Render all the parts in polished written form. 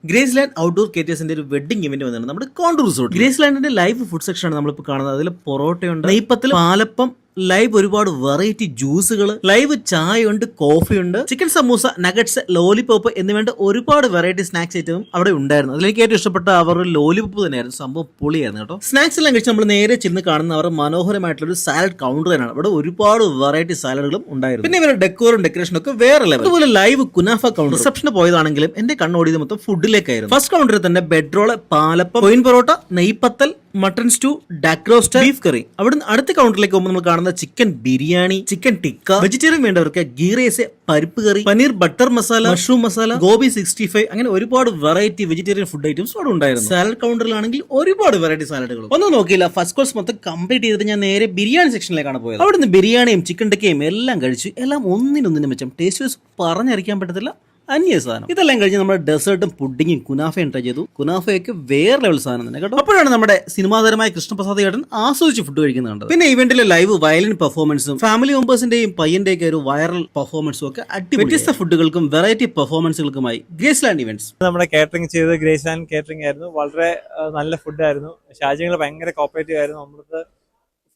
Grace land outdoor കേറ്റേഴ്സിന്റെ ഒരു wedding event വന്നിട്ടുണ്ട് നമ്മുടെ കോണ്ടൂർ റിസോർട്ട്. ഗ്രേസ് ലാൻഡിന്റെ ലൈവ് ഫുഡ് സെക്ഷൻ ആണ് നമ്മളിപ്പോൾ കാണുന്നത്. അതിൽ പൊറോട്ടയുണ്ട്, നെയ്പ്പത്തിൽ, പാലപ്പം, ലൈവ് ഒരുപാട് വെറൈറ്റി ജ്യൂസുകൾ, ലൈവ് ചായ ഉണ്ട്, കോഫി ഉണ്ട്, ചിക്കൻ സമൂസ, നഗറ്റ്സ്, ലോലിപോപ്പ് എന്നിവേണ്ട ഒരുപാട് വെറൈറ്റി സ്നാക്സ് ഐറ്റവും അവിടെ ഉണ്ടായിരുന്നു. അതിലേക്ക് ഏറ്റവും ഇഷ്ടപ്പെട്ട അവരുടെ ലോലിപോപ്പ് തന്നെയായിരുന്നു. സംഭവം പൊളിയായിരുന്നു കേട്ടോ. സ്നാക്സ് എല്ലാം കഴിച്ച് നമ്മൾ നേരെ ചെന്ന് കാണുന്ന അവർ മനോഹരമായിട്ടുള്ള ഒരു സാലഡ് കൗണ്ടർ തന്നെയാണ്. അവിടെ ഒരുപാട് വെറൈറ്റി സാലഡുകളും ഉണ്ടായിരുന്നു. പിന്നെ ഇവരുടെ ഡെക്കോറും ഡെക്കറേഷനും ഒക്കെ വേറെ ലെവൽ. അതുപോലെ ലൈവ് കുനാഫ കൗണ്ടർ റിസപ്ഷന് പോയതാണെങ്കിലും എന്റെ കണ്ണോടിയത് മൊത്തം ഫുഡിലേക്കായിരുന്നു. ഫസ്റ്റ് കൗണ്ടറിൽ തന്നെ ബെഡ് റോള്, പാലപ്പം, കോയിൻ പൊറോട്ട, നെയ്പത്തൽ, mutton stew, duck roast, beef curry. അവിടുന്ന് അടുത്ത കൗണ്ടറിലേക്ക് പോകുമ്പോൾ നമ്മൾ കാണുന്ന chicken biryani, chicken tikka, vegetarian വേണ്ടവർക്ക് ഗീ റൈസ്, പരിപ്പ് curry, paneer butter masala, mushroom masala, gobi 65, അങ്ങനെ ഒരുപാട് വെറൈറ്റി വെജിറ്റേറിയൻ ഫുഡ് ഐറ്റംസ് അവിടെ ഉണ്ടായിരുന്നു. സാലഡ് കൗണ്ടറിലാണെങ്കിൽ ഒരുപാട് വെറൈറ്റി സാലഡുകൾ. ഒന്നും നോക്കിയില്ല, ഫസ്റ്റ് കോഴ്സ് മൊത്തം കംപ്ലീറ്റ് ചെയ്തിട്ട് ഞാൻ നേരെ ബിരിയാണി സെക്ഷനിലേക്കാണ് പോയത്. അവിടുന്ന് ബിരിയാണിയും ചിക്കൻ ടിക്കയും എല്ലാം കഴിച്ചു. എല്ലാം ഒന്നിനൊന്നിനും മെച്ചം. ടേസ്റ്റ് വൈസ് പറഞ്ഞറിയിക്കാൻ പറ്റത്തില്ല, അന്യ സാധനം. ഇതെല്ലാം കഴിഞ്ഞ് നമ്മുടെ ഡെസേർട്ടും പുഡിങ്ങും കുനാഫയും ട്രൈ ചെയ്തു. കുനാഫയൊക്കെ വേറെ ലെവൽ സാധനം തന്നെ കേട്ടോ. അപ്പോഴാണ് നമ്മുടെ സിനിമാതാരമായ കൃഷ്ണപ്രസാദ് ചേട്ടൻ ആസ്വദിച്ച് ഫുഡ് കഴിക്കുന്നത് കണ്ടത്. പിന്നെ ഇവന്റിലെ ലൈവ് വയലിൻ പെർഫോമൻസും ഫാമിലി മെമ്പേഴ്സിന്റെയും പയ്യന്റെയൊക്കെ ഒരു വൈറൽ പെർഫോമൻസും ഒക്കെ അടിപൊളി. വ്യത്യസ്ത ഫുഡുകൾക്കും വെറൈറ്റി പെർഫോമൻസുകൾക്കുമായി ഗ്രേസ് ലാൻഡ് ഇവന്റ്സ് നമ്മുടെ കാറ്ററിംഗ് ചെയ്തത് ഗ്രേസ് ലാൻഡ് കാറ്ററിംഗ് ആയിരുന്നു. വളരെ നല്ല ഫുഡായിരുന്നു. ഷാജികൾ ഭയങ്കര കോപ്പറേറ്റീവ് ആയിരുന്നു. നമ്മൾക്ക്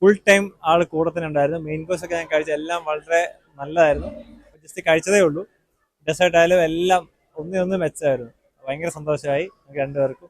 ഫുൾ ടൈം ആൾ കൂടെ തന്നെ ഉണ്ടായിരുന്നു. മെയിൻ കോഴ്സ് ഒക്കെ ഞാൻ കഴിച്ച എല്ലാം വളരെ നല്ലതായിരുന്നു. ജസ്റ്റ് കഴിച്ചതേ ഉള്ളൂ. ഡെസേർട്ട് ആയാലും എല്ലാം ഒന്നിനൊന്ന് മെച്ചമായിരുന്നു. ഭയങ്കര സന്തോഷമായി രണ്ടുപേർക്കും.